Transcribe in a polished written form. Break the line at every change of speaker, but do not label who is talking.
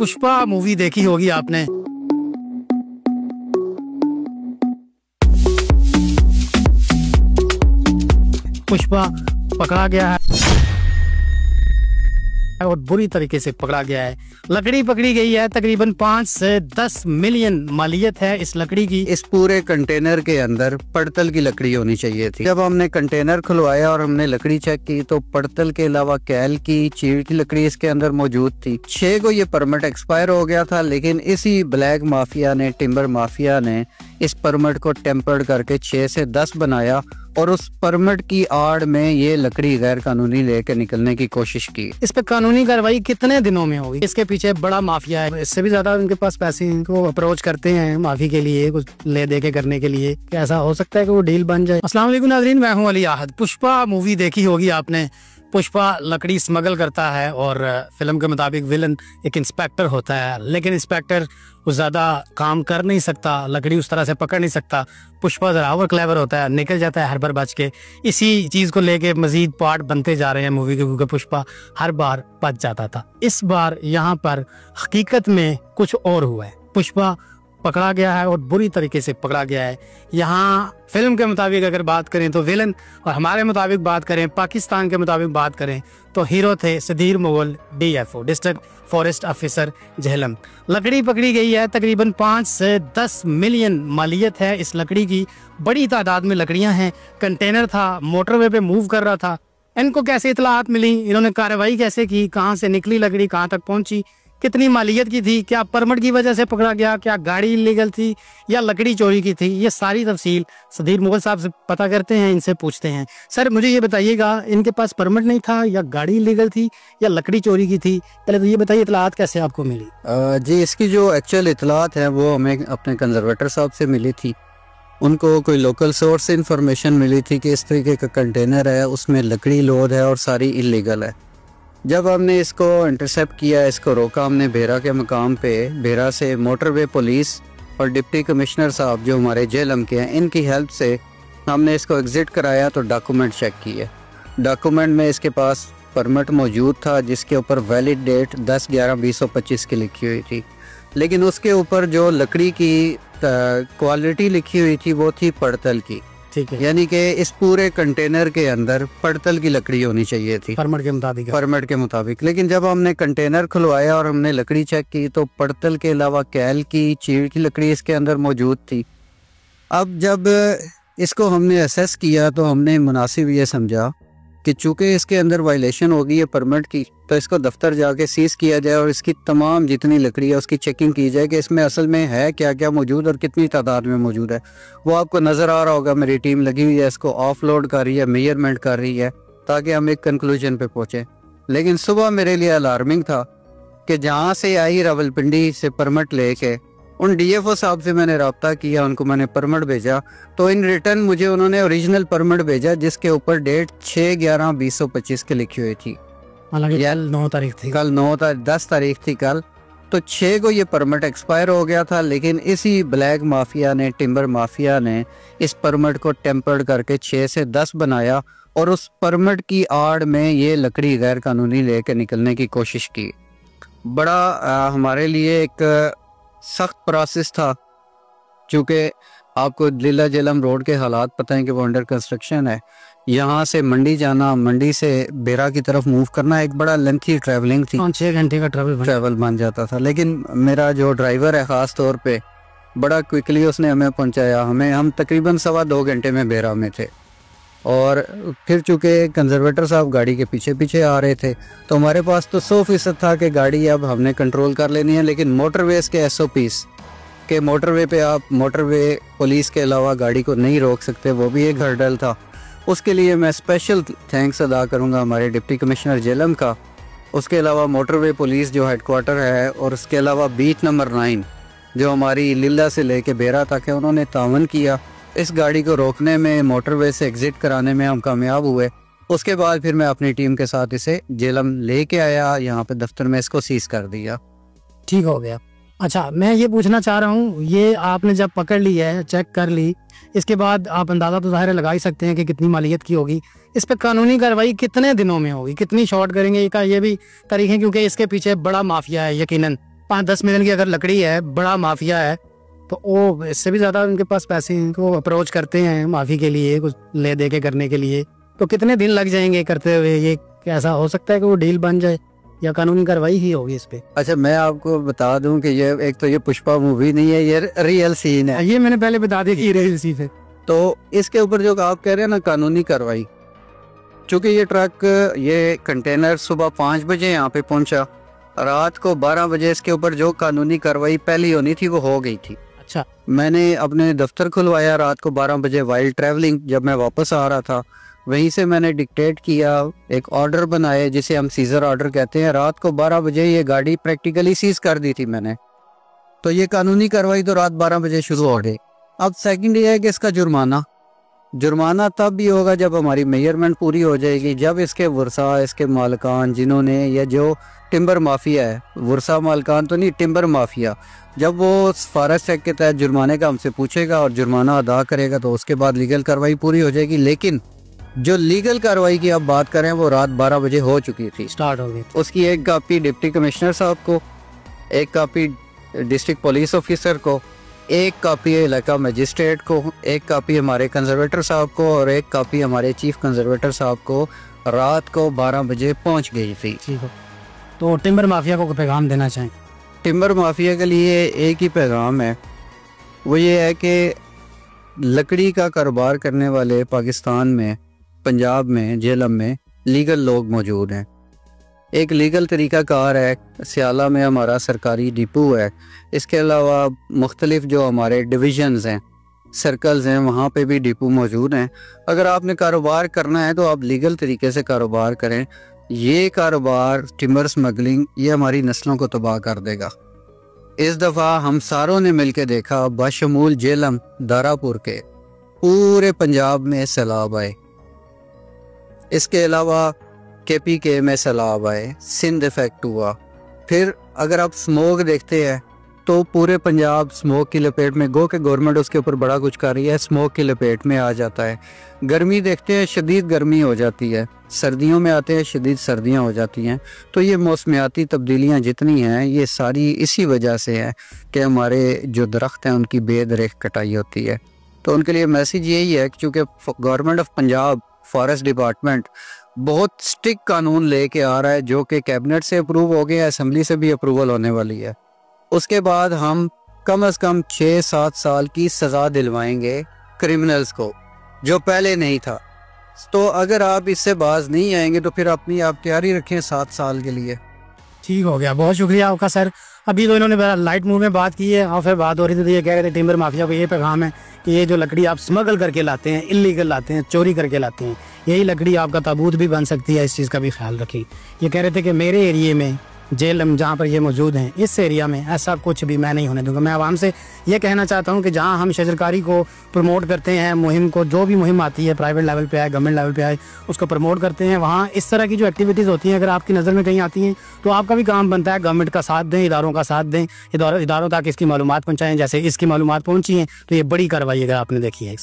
Pushpa movie देखी होगी आपने। पुष्पा पकड़ा गया है और बुरी तरीके से पकड़ा गया है। लकड़ी पकड़ी गई है, तकरीबन 5 से 10 मिलियन मालियत है इस लकड़ी की।
इस पूरे कंटेनर के अंदर पड़तल की लकड़ी होनी चाहिए थी। जब हमने कंटेनर खुलवाया और हमने लकड़ी चेक की तो पड़तल के अलावा कैल की, चीड़ की लकड़ी इसके अंदर मौजूद थी। 6 को ये परमिट एक्सपायर हो गया था, लेकिन इसी ब्लैक माफिया ने, टिम्बर माफिया ने इस परमिट को टेम्पर्ड करके 6 से 10 बनाया और उस परमिट की आड़ में ये लकड़ी गैर कानूनी लेके निकलने की कोशिश की।
इस पे कानूनी कार्रवाई कितने दिनों में होगी? इसके पीछे बड़ा माफिया है, इससे भी ज्यादा उनके पास पैसे, इनको अप्रोच करते हैं माफी के लिए, कुछ ले दे के करने के लिए। क्या ऐसा हो सकता है कि वो डील बन जाए? अस्सलाम वालेकुम नाज़रीन, मैं हूं अली आहद। पुष्पा मूवी देखी होगी आपने। पुष्पा लकड़ी स्मगल करता है और फिल्म के मुताबिक विलन एक इंस्पेक्टर होता है, लेकिन इंस्पेक्टर उस ज़्यादा काम कर नहीं सकता, लकड़ी उस तरह से पकड़ नहीं सकता। पुष्पा ज़रा और क्लेवर होता है, निकल जाता है हर बार बच के। इसी चीज़ को लेके मजीद पार्ट बनते जा रहे हैं मूवी के, क्योंकि पुष्पा हर बार बच जाता था। इस बार यहाँ पर हकीकत में कुछ और हुआ है। पुष्पा पकड़ा गया है और बुरी तरीके से पकड़ा गया है। यहाँ फिल्म के मुताबिक अगर बात करें तो विलन, और हमारे मुताबिक बात करें, पाकिस्तान के मुताबिक बात करें तो हीरो थे Sadir Mughal, DFO district forest officer Jhelum. लकड़ी पकड़ी गई है, तकरीबन 5 से 10 मिलियन मालियत है इस लकड़ी की। बड़ी तादाद में लकड़ियां हैं। कंटेनर था, मोटरवे पे मूव कर रहा था। इनको कैसे इतलात मिली, इन्होंने कार्रवाई कैसे की, कहाँ से निकली लकड़ी, कहाँ तक पहुंची, कितनी मालियत की थी, क्या परमिट की वजह से पकड़ा गया, क्या गाड़ी इलीगल थी या लकड़ी चोरी की थी, ये सारी तफसील सदीर मुगल साहब से पता करते हैं, इनसे पूछते हैं। सर मुझे ये बताइएगा, इनके पास परमिट नहीं था या गाड़ी इलीगल थी या लकड़ी चोरी की थी? पहले तो ये बताइए, इतलात कैसे आपको मिली?
जी, इसकी जो एक्चुअल इतलात है वो हमें अपने कंजर्वेटर साहब से मिली थी। उनको कोई लोकल सोर्स से इंफॉर्मेशन मिली थी कि इस तरीके का कंटेनर है, उसमें लकड़ी लोड है और सारी इलीगल है। जब हमने इसको इंटरसेप्ट किया, इसको रोका हमने भेरा के मकाम पे। भेरा से मोटरवे पुलिस और डिप्टी कमिश्नर साहब जो हमारे झेलम के हैं, इनकी हेल्प से हमने इसको एग्ज़िट कराया तो डॉक्यूमेंट चेक किए। डॉक्यूमेंट में इसके पास परमिट मौजूद था जिसके ऊपर वैलिड डेट 10/11/2025 की लिखी हुई थी, लेकिन उसके ऊपर जो लकड़ी की क्वालिटी लिखी हुई थी वो थी पड़तल की।
ठीक है,
यानी कि इस पूरे कंटेनर के अंदर पड़तल की लकड़ी होनी चाहिए थी
परमिट के मुताबिक।
परमिट के मुताबिक। लेकिन जब हमने कंटेनर खुलवाया और हमने लकड़ी चेक की तो पड़तल के अलावा कैल की, चीड़ की लकड़ी इसके अंदर मौजूद थी। अब जब इसको हमने असेस किया तो हमने मुनासिब ये समझा कि चूंकि इसके अंदर वायलेशन हो गई है परमिट की, तो इसको दफ्तर जाके सीज किया जाए और इसकी तमाम जितनी लकड़ी है उसकी चेकिंग की जाए कि इसमें असल में है क्या क्या मौजूद और कितनी तादाद में मौजूद है। वो आपको नज़र आ रहा होगा, मेरी टीम लगी हुई है, इसको ऑफलोड कर रही है, मेजरमेंट कर रही है ताकि हम एक कंक्लूजन पे पहुँचे। लेकिन सुबह मेरे लिए अलार्मिंग था कि जहाँ से आई रावलपिंडी से परमिट लेके उन DFO साहब से मैंने रब्ता किया, उनको मैंने परमिट भेजा तो इन रिटर्न मुझे उन्होंने ओरिजिनल परमिट भेजा जिसके ऊपर डेट 6/11/2025 की लिखी हुई थी।
हालांकि कल 9 तारीख थी,
कल 10 तारीख थी कल, तो 6 को ये परमिट एक्सपायर हो गया था। लेकिन इसी ब्लैक माफिया ने, टिम्बर माफिया ने इस परमिट को टेम्पर्ड करके 6 से 10 बनाया और उस परमिट की आड़ में ये लकड़ी गैर कानूनी लेके निकलने की कोशिश की। बड़ा हमारे लिए एक सख्त प्रोसेस था, क्योंकि आपको लीला झेलम रोड के हालात पता है कि वो अंडर कंस्ट्रक्शन है। यहाँ से मंडी जाना, मंडी से बेरा की तरफ मूव करना एक बड़ा लेंथी ट्रैवलिंग थी,
6 घंटे का ट्रैवल
बन जाता था। लेकिन मेरा जो ड्राइवर है ख़ास तौर पे बड़ा क्विकली उसने हमें पहुँचाया। हम तकरीबन 2.25 घंटे में बेरा में थे और फिर चूँकि कंजर्वेटर साहब गाड़ी के पीछे पीछे आ रहे थे तो हमारे पास तो 100% था कि गाड़ी अब हमने कंट्रोल कर लेनी है। लेकिन मोटरवेज के SOPs के मोटरवे पे आप मोटरवे पुलिस के अलावा गाड़ी को नहीं रोक सकते, वो भी एक हर्डल था। उसके लिए मैं स्पेशल थैंक्स अदा करूँगा हमारे डिप्टी कमिश्नर झेलम का, उसके अलावा मोटरवे पुलिस जो हेडक्वार्टर है, और उसके अलावा बीट नंबर 9 जो हमारी लीला से लेके बेरा तक है, उन्होंने तावन किया। इस गाड़ी को रोकने में, मोटरवे से एग्जिट कराने में हम कामयाब हुए। उसके बाद फिर मैं अपनी टीम के साथ इसे झेलम लेके आया, यहाँ पे दफ्तर में इसको सीज कर दिया।
ठीक हो गया। अच्छा, मैं ये पूछना चाह रहा हूँ, ये आपने जब पकड़ ली है, चेक कर ली, इसके बाद आप अंदाज़ा तो ज़ाहिर लगा ही सकते हैं कि कितनी मालियत की होगी। इस पर कानूनी कार्रवाई कितने दिनों में होगी, कितनी शॉर्ट करेंगे, का ये भी तारीख है, क्योंकि इसके पीछे बड़ा माफिया है यकीनन। 5-10 मिलियन की अगर लकड़ी है, बड़ा माफिया है, तो वो इससे भी ज्यादा उनके पास पैसे हैं, इनको अप्रोच करते हैं माफी के लिए, कुछ ले दे के करने के लिए। तो कितने दिन लग जाएंगे करते हुए? ये कैसा हो सकता है कि वो डील बन जाए या कानूनी कार्रवाई ही होगी इस पे?
अच्छा, मैं आपको बता दूं कि ये एक तो ये पुष्पा मूवी नहीं है, ये रियल सीन है।
ये मैंने पहले बता दिया कि रियल सीन है।
तो इसके ऊपर जो आप कह रहे हैं ना कानूनी कार्रवाई, चूंकि ये ट्रक, ये कंटेनर सुबह 5 बजे यहाँ पे पहुंचा, रात को 12 बजे इसके ऊपर जो कानूनी कार्रवाई पहली होनी थी वो हो गई थी।
अच्छा,
मैंने अपने दफ्तर खुलवाया रात को 12 बजे वाइल ट्रैवलिंग, जब मैं वापस आ रहा था वहीं से मैंने डिक्टेट किया, एक ऑर्डर बनाए जिसे हम सीजर ऑर्डर कहते हैं। रात को 12 बजे ये गाड़ी प्रैक्टिकली सीज कर दी थी मैंने। तो ये कानूनी कार्रवाई तो रात 12 बजे शुरू हो गई। अब सेकंड ये है कि इसका जुर्माना तब भी होगा जब हमारी मेजरमेंट पूरी हो जाएगी, जब इसके वर्सा, इसके मालकान जिन्होंने, या जो टिम्बर माफिया है, वर्सा मालकान तो नहीं, टिम्बर माफिया, जब वो फॉरेस्ट एक्ट के तहत जुर्माने का हमसे पूछेगा और जुर्माना अदा करेगा तो उसके बाद लीगल कार्रवाई पूरी हो जाएगी। लेकिन जो लीगल कार्रवाई की आप बात करें वो रात 12 बजे हो चुकी थी,
स्टार्ट हो गई।
उसकी एक कॉपी डिप्टी कमिश्नर साहब को, एक कॉपी डिस्ट्रिक्ट पुलिस ऑफिसर को, एक कॉपी इलाका मजिस्ट्रेट को, एक कॉपी हमारे कंजर्वेटर साहब को और एक कॉपी हमारे चीफ कंजर्वेटर साहब को रात को 12 बजे पहुंच गई थी।
ठीक है, तो टिम्बर माफिया को पैगाम देना चाहें?
टिम्बर माफिया के लिए एक ही पैगाम है, वो ये है कि लकड़ी का कारोबार करने वाले पाकिस्तान में, पंजाब में, झेलम में लीगल लोग मौजूद हैं। एक लीगल तरीक़ाकार है, सियाला में हमारा सरकारी डिपो है। इसके अलावा मुख्तलिफ जो हमारे डिविजन्स हैं, सर्कल्स हैं, वहाँ पे भी डिपो मौजूद हैं। अगर आपने कारोबार करना है तो आप लीगल तरीके से कारोबार करें। ये कारोबार टिम्बर स्मगलिंग, ये हमारी नस्लों को तबाह कर देगा। इस दफ़ा हम सारों ने मिलकर देखा, बशमूल झेलम, दारापुर के, पूरे पंजाब में सैलाब आए। इसके अलावा KPK में सैलाब आए, सिंध इफेक्ट हुआ। फिर अगर आप स्मोक देखते हैं तो पूरे पंजाब स्मोक की लपेट में, गो के गवर्नमेंट उसके ऊपर बड़ा कुछ कर रही है, स्मोक की लपेट में आ जाता है। गर्मी देखते हैं, शदीद गर्मी हो जाती है। सर्दियों में आते हैं, शदीद सर्दियां हो जाती हैं। तो ये मौसमियाती तब्दीलियां जितनी हैं, ये सारी इसी वजह से है कि हमारे जो दरख्त हैं उनकी बेदरेख कटाई होती है। तो उनके लिए मैसेज यही है कि चूँकि government of Punjab, forest department बहुत स्ट्रिक्ट कानून लेके आ रहा है, जो कि कैबिनेट से अप्रूव हो गया, असेंबली से भी अप्रूवल होने वाली है। उसके बाद हम कम से कम 6-7 साल की सज़ा दिलवाएंगे क्रिमिनल्स को, जो पहले नहीं था। तो अगर आप इससे बाज नहीं आएंगे तो फिर अपनी आप तैयारी रखें 7 साल के लिए।
ठीक हो गया, बहुत शुक्रिया आपका सर। अभी तो इन्होंने लाइट मूव में बात की है और फिर बात हो रही थी तो ये कह रहे थे टिम्बर माफिया को ये पैगाम है कि ये जो लकड़ी आप स्मगल करके लाते हैं, इलीगल लाते हैं, चोरी करके लाते हैं, यही लकड़ी आपका ताबूत भी बन सकती है। इस चीज़ का भी ख्याल रखें। ये कह रहे थे कि मेरे एरिए में, झेलम जहाँ पर ये मौजूद हैं, इस एरिया में ऐसा कुछ भी मैं नहीं होने दूंगा। मैं आवाम से ये कहना चाहता हूँ कि जहाँ हम शजरकारी को प्रमोट करते हैं, मुहिम को, जो भी मुहिम आती है प्राइवेट लेवल पे आए, गवर्नमेंट लेवल पे आए, उसको प्रमोट करते हैं। वहाँ इस तरह की जो एक्टिविटीज़ होती हैं, अगर आपकी नज़र में कहीं आती हैं तो आपका भी काम बनता है गवर्नमेंट का साथ दें, इदारों का साथ दें, इदारों तक इसकी मालूमात पहुँचाएँ। जैसे इसकी मालूमात पहुँची हैं तो ये बड़ी कार्रवाई अगर आपने देखी है।